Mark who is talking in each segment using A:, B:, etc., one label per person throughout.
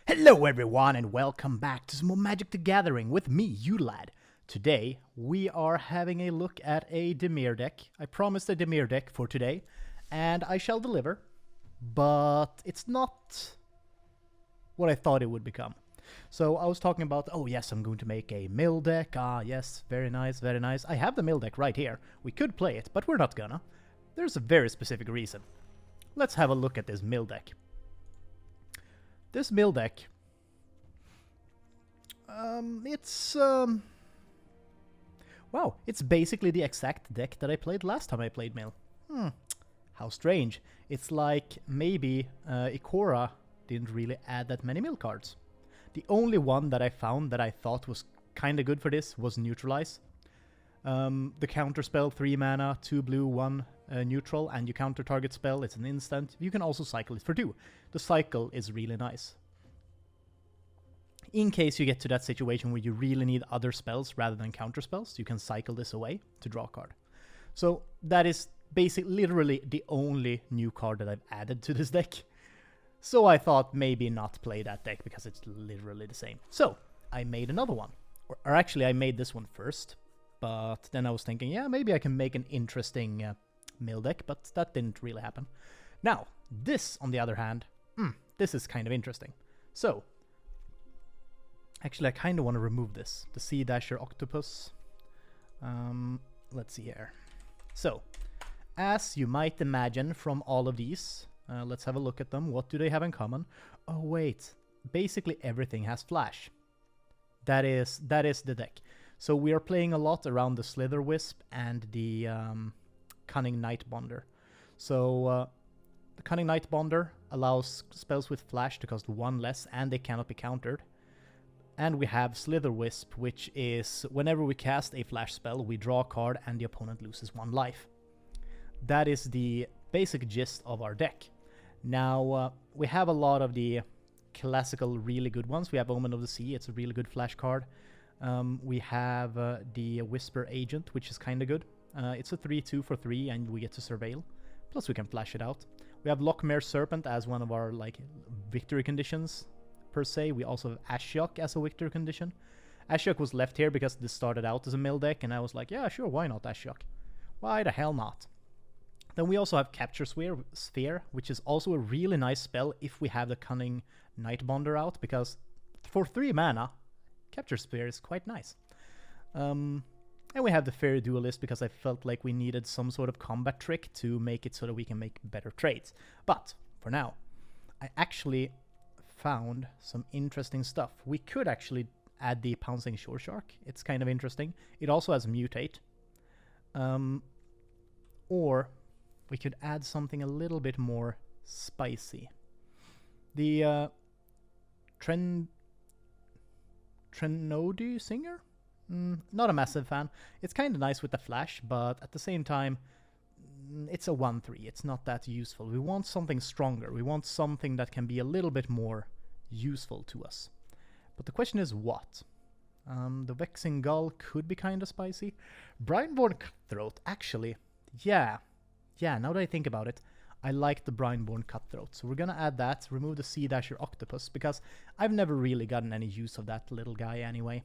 A: Hello everyone and welcome back to some more Magic the Gathering with me, Udalad. Today we are having a look at a Dimir deck. I promised a Dimir deck for today and I shall deliver, but it's not what I thought it would become. So I was talking about, oh yes, I'm going to make a mill deck. Ah yes, very nice, very nice. I have the mill deck right here. We could play it, but we're not gonna. There's a very specific reason. Let's have a look at this mill deck. This mill deck, wow, it's basically the exact deck that I played last time I played mill. How strange. It's like maybe Ikoria didn't really add that many mill cards. The only one that I found that I thought was kinda good for this was Neutralize. The counter spell, 3 mana, 2 blue, 1 neutral, and you counter target spell, it's an instant. You can also cycle it for 2. The cycle is really nice. In case you get to that situation where you really need other spells rather than counter spells, you can cycle this away to draw a card. So that is basically literally the only new card that I've added to this deck. So I thought maybe not play that deck because it's literally the same. So I made another one. Or actually I made this one first. But then I was thinking, yeah, maybe I can make an interesting mill deck, but that didn't really happen. Now, this, on the other hand, this is kind of interesting. So, actually, I kind of want to remove this. The Sea Dasher Octopus. Let's see here. So, as you might imagine from all of these, let's have a look at them. What do they have in common? Oh, wait. Basically, everything has flash. That is the deck. So we are playing a lot around the Slither Wisp and the Cunning Nightbonder. So the Cunning Nightbonder allows spells with flash to cost 1 less and they cannot be countered. And we have Slither Wisp, which is whenever we cast a flash spell, we draw a card and the opponent loses 1 life. That is the basic gist of our deck. Now, we have a lot of the classical really good ones. We have Omen of the Sea, it's a really good flash card. We have the Whisper Agent, which is kind of good. It's a 3/2 for 3 and we get to surveil. Plus we can flash it out. We have Lochmere Serpent as one of our like victory conditions per se. We also have Ashiok as a victory condition. Ashiok was left here because this started out as a mill deck and I was like, yeah, sure, why not Ashiok? Why the hell not? Then we also have Capture Sphere, which is also a really nice spell if we have the Cunning Nightbonder out, because for 3 mana, Capture Sphere is quite nice. And we have the Fairy Duelist because I felt like we needed some sort of combat trick to make it so that we can make better trades. But for now, I actually found some interesting stuff. We could actually add the Pouncing Shore Shark. It's kind of interesting. It also has Mutate. Or we could add something a little bit more spicy. The Trenody Singer? Not a massive fan. It's kind of nice with the flash, but at the same time, it's a 1/3. It's not that useful. We want something stronger. We want something that can be a little bit more useful to us. But the question is what? The Vexing Gull could be kind of spicy. Brineborn Cutthroat, actually, yeah, now that I think about it, I like the Brineborn Cutthroat, so we're gonna add that, remove the Sea Dasher Octopus, because I've never really gotten any use of that little guy anyway.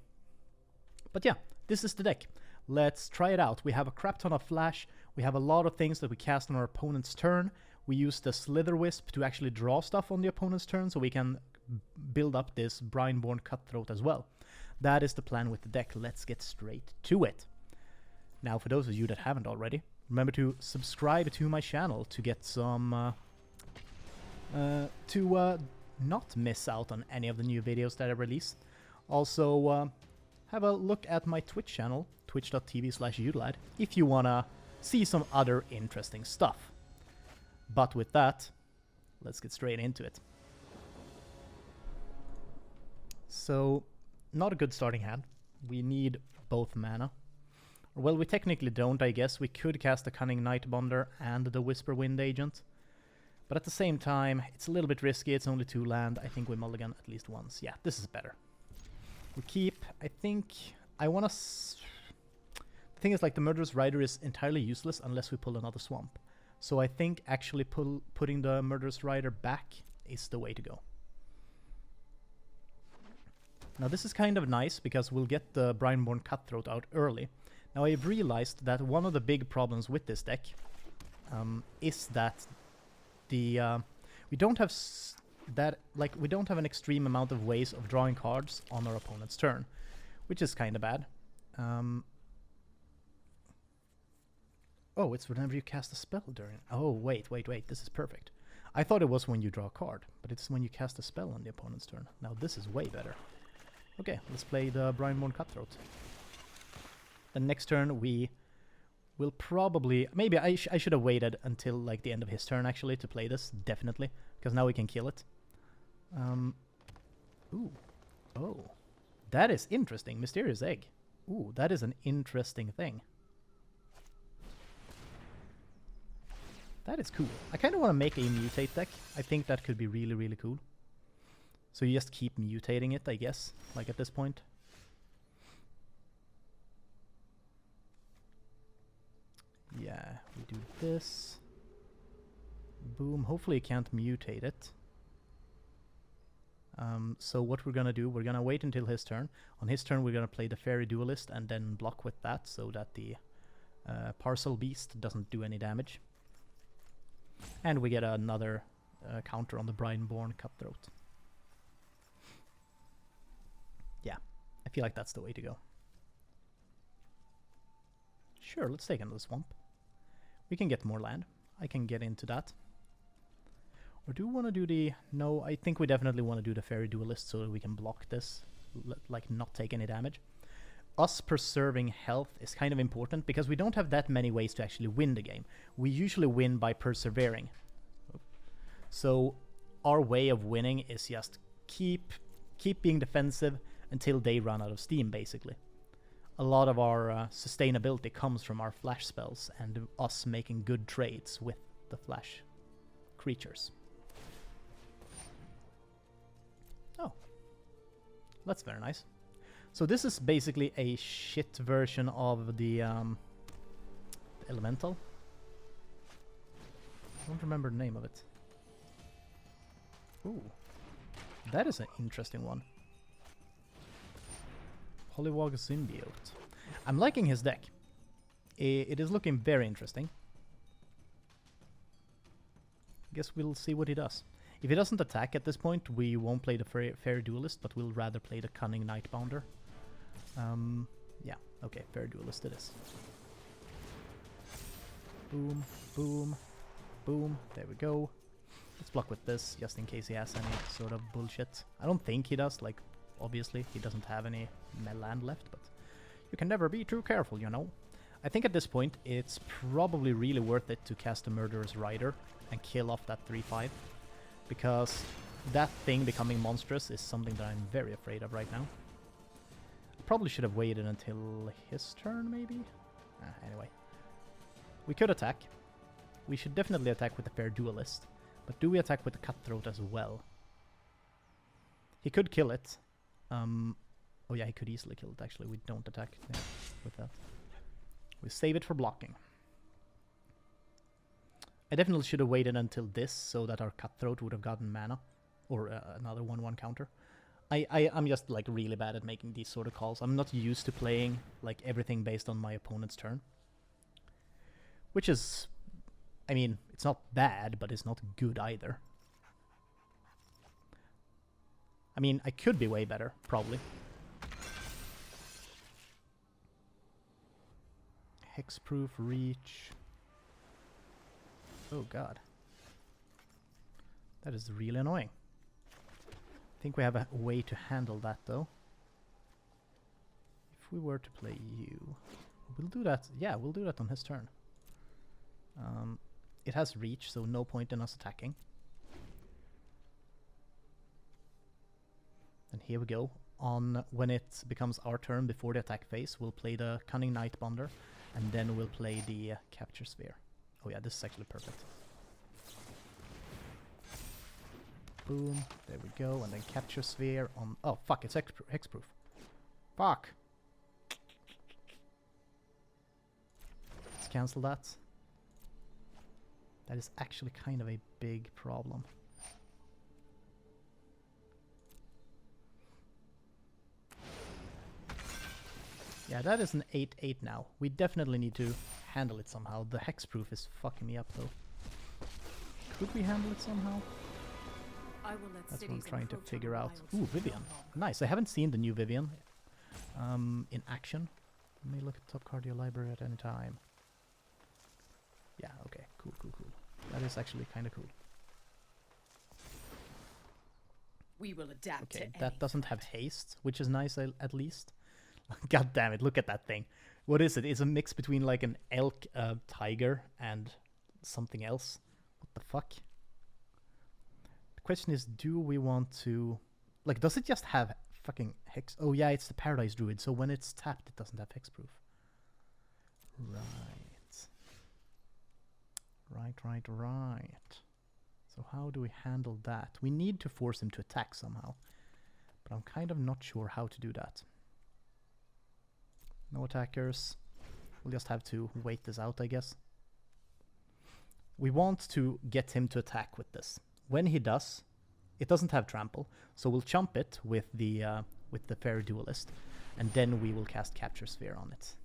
A: But yeah, this is the deck. Let's try it out. We have a crap ton of flash, we have a lot of things that we cast on our opponent's turn, we use the Slither Wisp to actually draw stuff on the opponent's turn, so we can build up this Brineborn Cutthroat as well. That is the plan with the deck. Let's get straight to it. Now, for those of you that haven't already, remember to subscribe to my channel to get some, not miss out on any of the new videos that I release. Also, have a look at my Twitch channel, twitch.tv/Udalad, if you wanna see some other interesting stuff. But with that, let's get straight into it. So, not a good starting hand. We need both mana. Well, we technically don't, I guess. We could cast the Cunning Nightbonder and the Whisper Wind Agent. But at the same time, it's a little bit risky. It's only 2 land. I think we mulligan at least once. Yeah, this is better. We keep, I think, I want to... The thing is, like, the Murderous Rider is entirely useless unless we pull another swamp. So I think actually putting the Murderous Rider back is the way to go. Now this is kind of nice because we'll get the Brineborn Cutthroat out early. Now I've realized that one of the big problems with this deck is that the we don't have we don't have an extreme amount of ways of drawing cards on our opponent's turn, which is kind of bad. Oh, it's whenever you cast a spell during. Oh, wait, this is perfect. I thought it was when you draw a card, but it's when you cast a spell on the opponent's turn. Now this is way better. Okay, let's play the Brineborn Cutthroat. The next turn we will probably... Maybe I should have waited until like the end of his turn actually to play this, definitely. Because now we can kill it. Ooh. Oh. That is interesting. Mysterious Egg. Ooh, that is an interesting thing. That is cool. I kind of want to make a mutate deck. I think that could be really, really cool. So you just keep mutating it, I guess, like at this point. Yeah, we do this. Boom. Hopefully you can't mutate it. So what we're gonna do, we're gonna wait until his turn. On his turn we're gonna play the Fairy Duelist and then block with that so that the Parcel Beast doesn't do any damage. And we get another counter on the Brineborn Cutthroat. Yeah, I feel like that's the way to go. Sure, let's take another swamp. We can get more land. I can get into that. Or do we want to do the... No, I think we definitely want to do the Fairy Duelist so that we can block this. Like, not take any damage. Us preserving health is kind of important because we don't have that many ways to actually win the game. We usually win by persevering. So our way of winning is just keep being defensive until they run out of steam, basically. A lot of our sustainability comes from our flash spells and us making good trades with the flash creatures. Oh, that's very nice. So this is basically a shit version of the Elemental. I don't remember the name of it. Ooh, that is an interesting one. Polywog Symbiote. I'm liking his deck. It is looking very interesting. I guess we'll see what he does. If he doesn't attack at this point, we won't play the Fairy Duelist, but we'll rather play the Cunning Nightbounder. Yeah, okay, Fairy Duelist it is. Boom, boom, boom, there we go. Let's block with this, just in case he has any sort of bullshit. I don't think he does, like, obviously, he doesn't have any land left, but you can never be too careful, you know. I think at this point, it's probably really worth it to cast the Murderous Rider and kill off that 3/5, because that thing becoming monstrous is something that I'm very afraid of right now. Probably should have waited until his turn, maybe? Anyway. We could attack. We should definitely attack with the Fair Duelist. But do we attack with the Cutthroat as well? He could kill it. Oh yeah, he could easily kill it, actually. We don't attack with that. We save it for blocking. I definitely should have waited until this, so that our Cutthroat would have gotten mana. Or another 1/1 counter. I'm just like really bad at making these sort of calls. I'm not used to playing like everything based on my opponent's turn. Which is, I mean, it's not bad, but it's not good either. I mean, I could be way better, probably. Hexproof Reach. Oh god. That is really annoying. I think we have a way to handle that, though. If we were to play you... We'll do that. Yeah, we'll do that on his turn. It has reach, so no point in us attacking. And here we go. On when it becomes our turn before the attack phase, we'll play the Cunning Nightbounder, and then we'll play the Capture Sphere. Oh yeah, this is actually perfect. Boom, there we go, and then Capture Sphere on... Oh, fuck, it's hexproof. Fuck! Let's cancel that. That is actually kind of a big problem. Yeah, that is an 8/8 now. We definitely need to handle it somehow. The hexproof is fucking me up though. Could we handle it somehow? That's what I'm trying to figure out. Ooh, Vivian. Nice. I haven't seen the new Vivian in action. Let me look at top card of your library at any time. Yeah, okay. Cool, cool, cool. That is actually kind of cool.
B: We will adapt.
A: Okay, that doesn't have haste, which is nice at least. God damn it, look at that thing. What is it? It's a mix between like an elk, tiger, and something else. What the fuck? The question is, do we want to... Like, does it just have fucking hex... Oh yeah, it's the Paradise Druid, so when it's tapped, it doesn't have hexproof. Right. So how do we handle that? We need to force him to attack somehow. But I'm kind of not sure how to do that. No attackers. We'll just have to wait this out, I guess. We want to get him to attack with this. When he does, it doesn't have trample, so we'll chump it with the Fairy Duelist, and then we will cast Capture Sphere on it.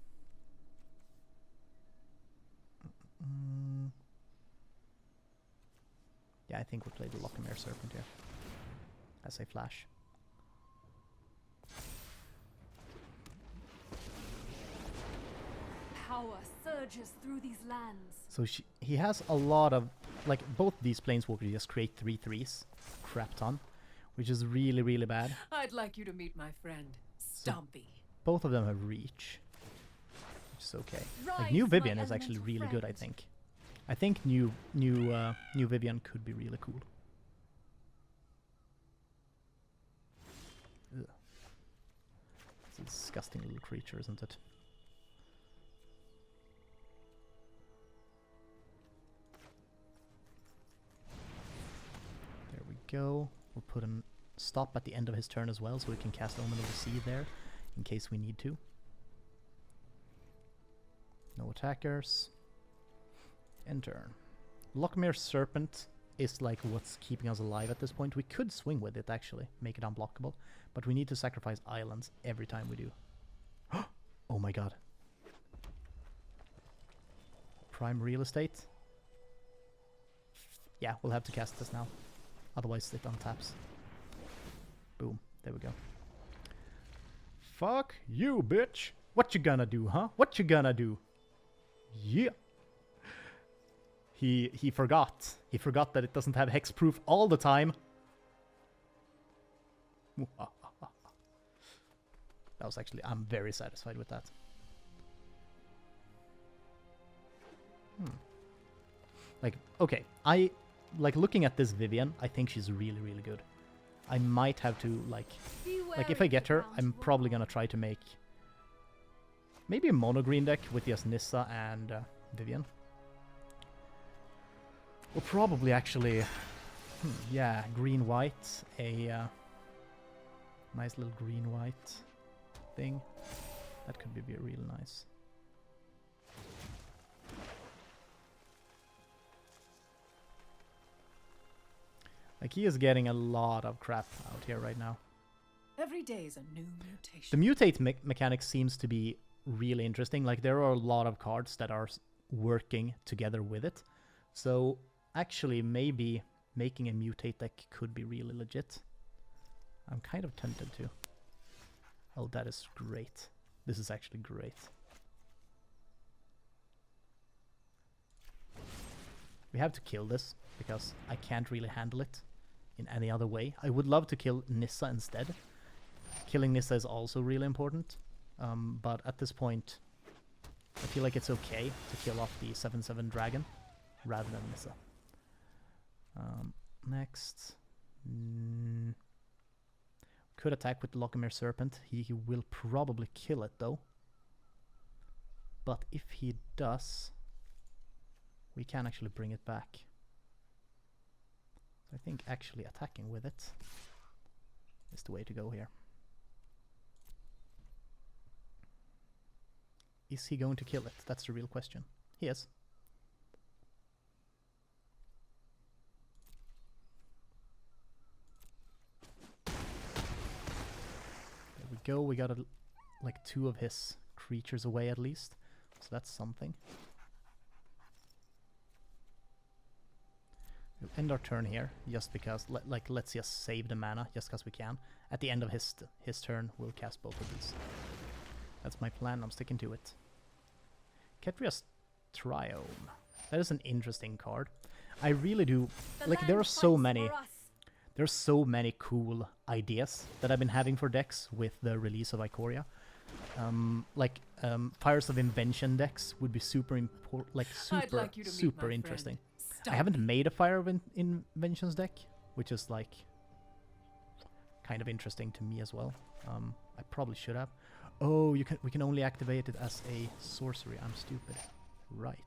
A: Yeah, I think we'll play the Lochmere Serpent here as a flash.
C: Power surges through these lands.
A: So he has a lot of, like, both these Planeswalkers just create 3/3s, crap ton, which is really, really bad.
B: I'd like you to meet my friend, Stompy.
A: Both of them have reach, which is okay. Like, new Vivian is actually really good, I think. I think new Vivian could be really cool. Ugh. It's a disgusting little creature, isn't it? There we go. We'll put a stop at the end of his turn as well, so we can cast Omen of the Sea there, in case we need to. No attackers. End turn. Lochmere Serpent is like what's keeping us alive at this point. We could swing with it, actually, make it unblockable, but we need to sacrifice islands every time we do. Oh my god. Prime real estate. Yeah, we'll have to cast this now. Otherwise it untaps. Boom. There we go. Fuck you, bitch. What you gonna do, huh? What you gonna do? Yeah. He forgot. He forgot that it doesn't have hexproof all the time. That was actually... I'm very satisfied with that. Like, okay. Like, looking at this Vivian, I think she's really, really good. I might have to, like... Like, if I get her, I'm probably gonna try to make... Maybe a mono-green deck with just Nissa and Vivian. Or probably actually, yeah, green-white, a nice little green-white thing. That could be real nice. Like, he is getting a lot of crap out here right now.
B: Every day is a new mutation.
A: The mutate mechanic seems to be really interesting. Like, there are a lot of cards that are working together with it. So... Actually, maybe making a mutate deck could be really legit. I'm kind of tempted to. Oh, that is great. This is actually great. We have to kill this, because I can't really handle it in any other way. I would love to kill Nissa instead. Killing Nissa is also really important. But at this point, I feel like it's okay to kill off the 7/7 dragon rather than Nissa. Next. Could attack with Lochmere Serpent. He will probably kill it though. But if he does, we can actually bring it back. So I think actually attacking with it is the way to go here. Is he going to kill it? That's the real question. He is. Go, we got like 2 of his creatures away at least. So that's something. We'll end our turn here, just because, let's just save the mana, just because we can. At the end of his turn, we'll cast both of these. That's my plan, I'm sticking to it. Ketria's Triome. That is an interesting card. I really do... there are so many... There's so many cool ideas that I've been having for decks with the release of Ikoria. Fires of Invention decks would be super super interesting. I haven't made a Fire of Inventions deck, which is kind of interesting to me as well. I probably should have. Oh, we can only activate it as a sorcery. I'm stupid. Right.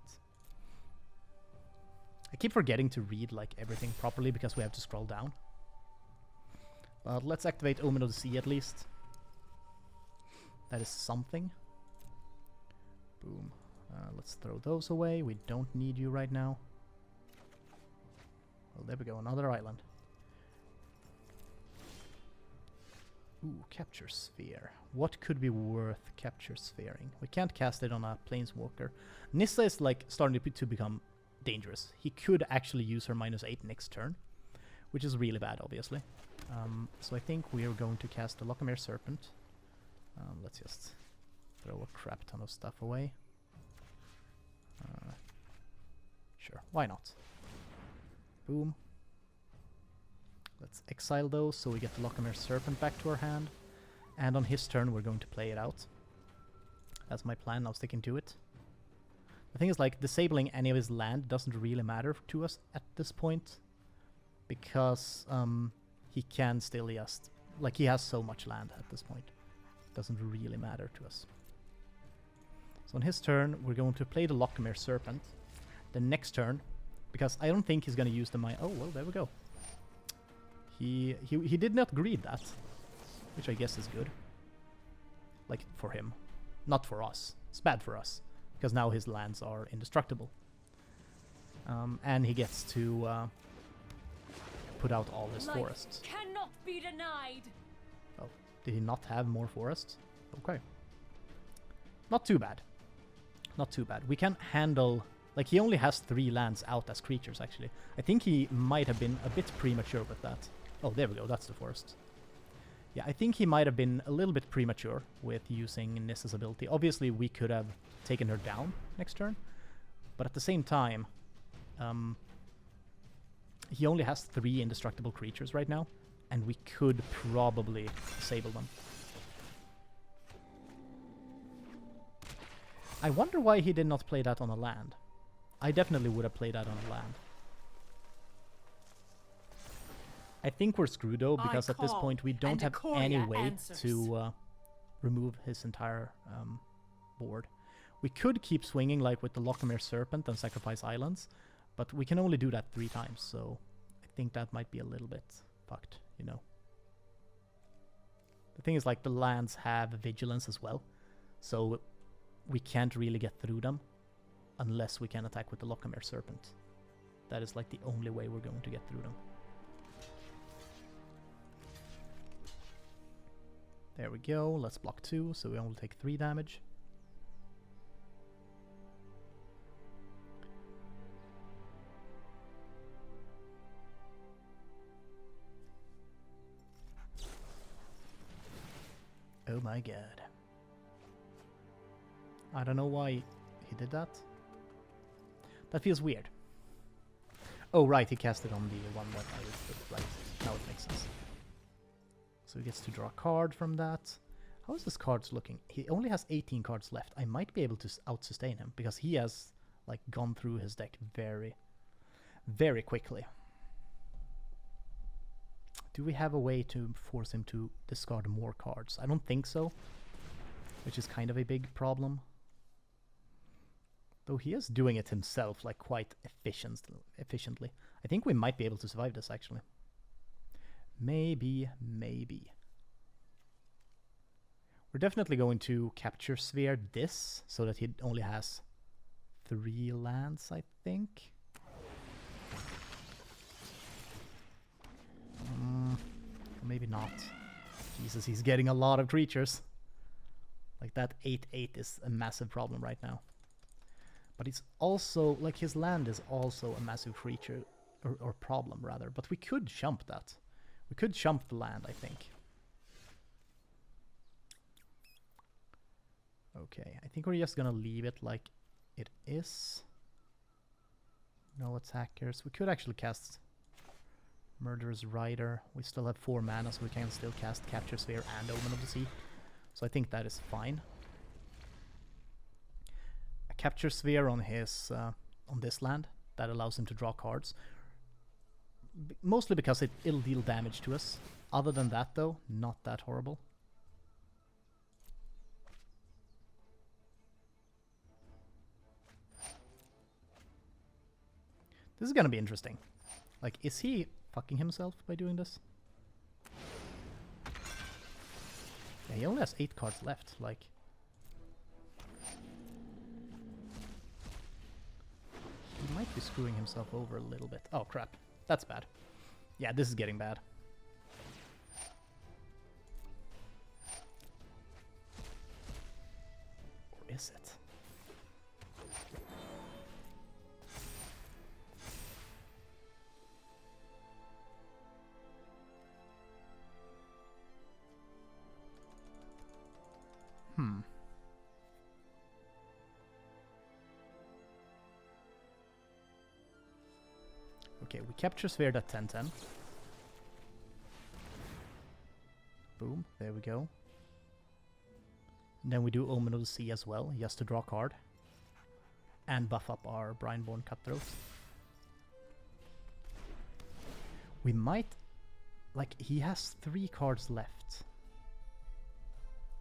A: I keep forgetting to read everything properly because we have to scroll down. But let's activate Omen of the Sea at least. That is something. Boom. Let's throw those away. We don't need you right now. Well, there we go. Another island. Ooh, Capture Sphere. What could be worth Capture Sphering? We can't cast it on a Planeswalker. Nissa is starting to become dangerous. He could actually use her -8 next turn, which is really bad, obviously. So I think we are going to cast the Lochomere Serpent. Let's just throw a crap ton of stuff away. Sure, why not? Boom. Let's exile those so we get the Lochomere Serpent back to our hand. And on his turn we're going to play it out. That's my plan, I'm sticking to it. The thing is, disabling any of his land doesn't really matter to us at this point. Because he can still just... he has so much land at this point. Doesn't really matter to us. So on his turn, we're going to play the Lochomere Serpent. The next turn, because I don't think he's going to use the oh, well, there we go. He did not greed that, which I guess is good. For him. Not for us. It's bad for us, because now his lands are indestructible. And he gets to put out all his forests.
C: Cannot be denied.
A: Oh, did he not have more forests? Okay. Not too bad. Not too bad. We can handle... he only has 3 lands out as creatures, actually. I think he might have been a bit premature with that. Oh, there we go. That's the forest. Yeah, I think he might have been a little bit premature with using Nissa's ability. Obviously, we could have taken her down next turn. But at the same time... he only has 3 indestructible creatures right now. And we could probably disable them. I wonder why he did not play that on a land. I definitely would have played that on a land. I think we're screwed though, because at this point we don't have any way to remove his entire board. We could keep swinging with the Lochomere Serpent and sacrifice islands, but we can only do that 3 times, so I think that might be a little bit fucked, you know. The thing is, the lands have vigilance as well, so we can't really get through them unless we can attack with the Lochomere Serpent. That is the only way we're going to get through them. There we go, let's block 2, so we only take 3 damage. Oh my god. I don't know why he did that. That feels weird. Oh right, he cast it on the one that I was... Right, now it makes sense. So he gets to draw a card from that. How is this card looking? He only has 18 cards left. I might be able to out-sustain him, because he has gone through his deck very, very quickly. Do we have a way to force him to discard more cards? I don't think so, which is kind of a big problem. Though he is doing it himself, quite efficiently. I think we might be able to survive this, actually. Maybe. We're definitely going to Capture Sphere this, so that he only has 3 lands, I think. Maybe not. Jesus, he's getting a lot of creatures. Like that 8/8 is a massive problem right now. But it's also, like his land is also a massive creature, or problem rather. But we could jump that. We could jump the land, I think. Okay, I think we're just gonna leave it like it is. No attackers. We could actually cast Murderous Rider. We still have 4 mana, so we can still cast Capture Sphere and Omen of the Sea. So I think that is fine. A Capture Sphere on his on this land that allows him to draw cards. Mostly because it'll deal damage to us. Other than that, though, not that horrible. This is gonna be interesting. Like, is he fucking himself by doing this? Yeah, he only has 8 cards left, like... He might be screwing himself over a little bit. Oh, crap. That's bad. Yeah, this is getting bad. Or is it? Okay, we capture Sphere at 10/10. Boom, there we go. And then we do Omen of the Sea as well, just to draw a card. And buff up our Brineborn Cutthroat. We might... Like, he has 3 cards left.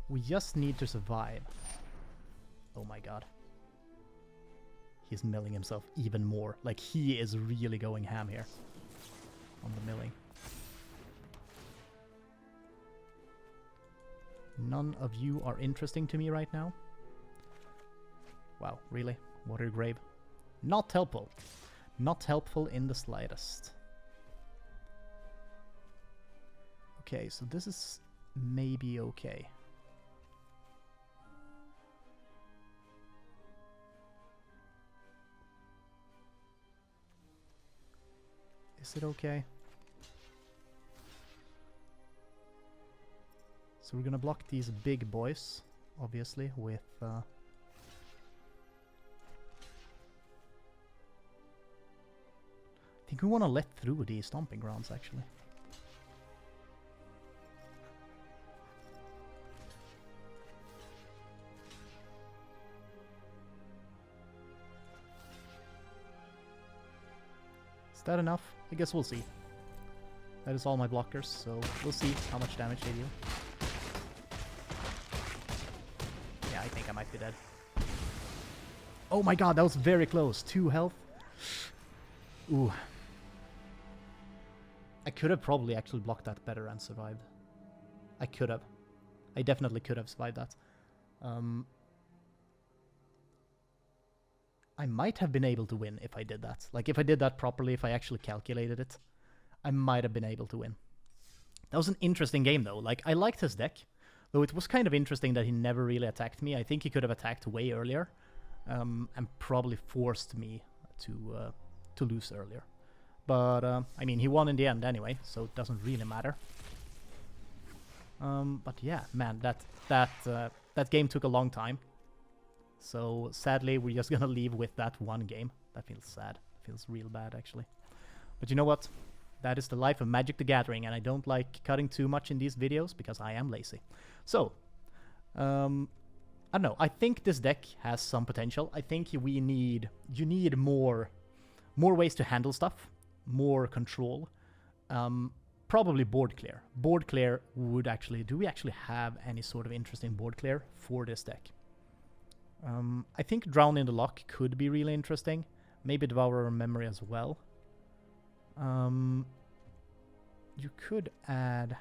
A: We just need to survive. Oh my god. He's milling himself even more. Like, he is really going ham here on the milling. None of you are interesting to me right now. Wow, really? Water Grave? Not helpful. Not helpful in the slightest. Okay, so this is maybe okay. Is it okay? So we're gonna block these big boys, obviously, with... I think we want to let through the Stomping Grounds, actually. Is that enough? I guess we'll see. That is all my blockers, so we'll see how much damage they do. Yeah, I think I might be dead. Oh my god, that was very close. 2 health. Ooh. I could have probably actually blocked that better and survived. I could have. I definitely could have survived that. I might have been able to win if I did that. Like, if I did that properly, if I actually calculated it, I might have been able to win. That was an interesting game, though. Like, I liked his deck, though it was kind of interesting that he never really attacked me. I think he could have attacked way earlier, and probably forced me to lose earlier. But, I mean, he won in the end anyway, so it doesn't really matter. But yeah, man, that game took a long time. So, sadly, we're just gonna leave with that one game. That feels sad. Feels real bad, actually. But you know what? That is the life of Magic the Gathering, and I don't like cutting too much in these videos because I am lazy. So, I don't know. I think this deck has some potential. I think you need more ways to handle stuff, more control. Probably board clear. Board clear would actually... Do we actually have any sort of interesting board clear for this deck? I think Drown in the Loch could be really interesting. Maybe Devourer of Memory as well. You could add...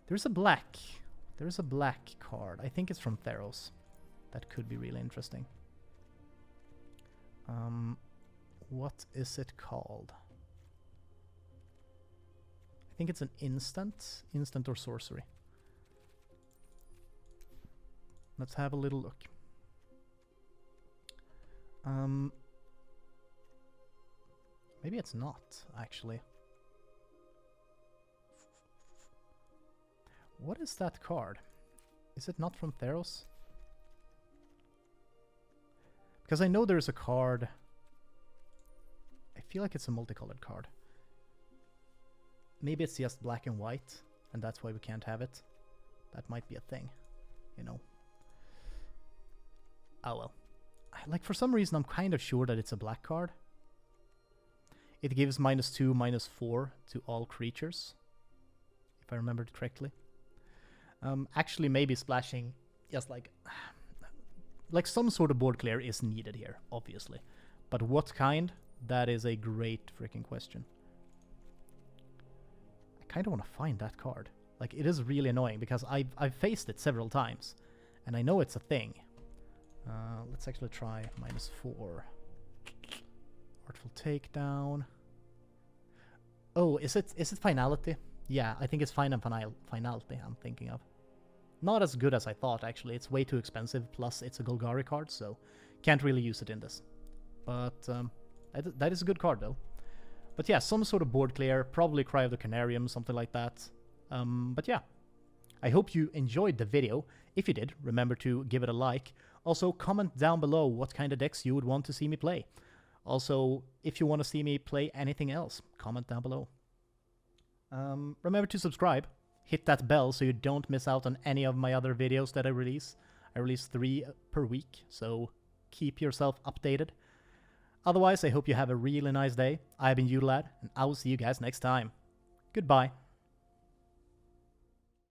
A: There's a black card. I think it's from Theros. That could be really interesting. What is it called? I think it's an instant or sorcery. Let's have a little look. Maybe it's not, actually. What is that card? Is it not from Theros? Because I know there's a card. I feel like it's a multicolored card. Maybe it's just black and white, and that's why we can't have it. That might be a thing, you know. Oh well. Like, for some reason, I'm kind of sure that it's a black card. It gives -2, -4 to all creatures, if I remembered correctly. Actually, maybe splashing just like some sort of board clear is needed here, obviously. But what kind? That is a great freaking question. I kind of want to find that card. Like, it is really annoying because I've faced it several times, and I know it's a thing. Let's actually try -4. Artful Takedown. Oh, is it Finality? Yeah, I think it's Finality I'm thinking of. Not as good as I thought, actually. It's way too expensive, plus it's a Golgari card, so can't really use it in this. But that is a good card, though. But yeah, some sort of board clear, probably Cry of the Canarium, something like that. But yeah, I hope you enjoyed the video. If you did, remember to give it a like. Also, comment down below what kind of decks you would want to see me play. Also, if you want to see me play anything else, comment down below. Remember to subscribe. Hit that bell so you don't miss out on any of my other videos that I release. I release 3 per week, so keep yourself updated. Otherwise, I hope you have a really nice day. I've been Udalad, and I will see you guys next time. Goodbye.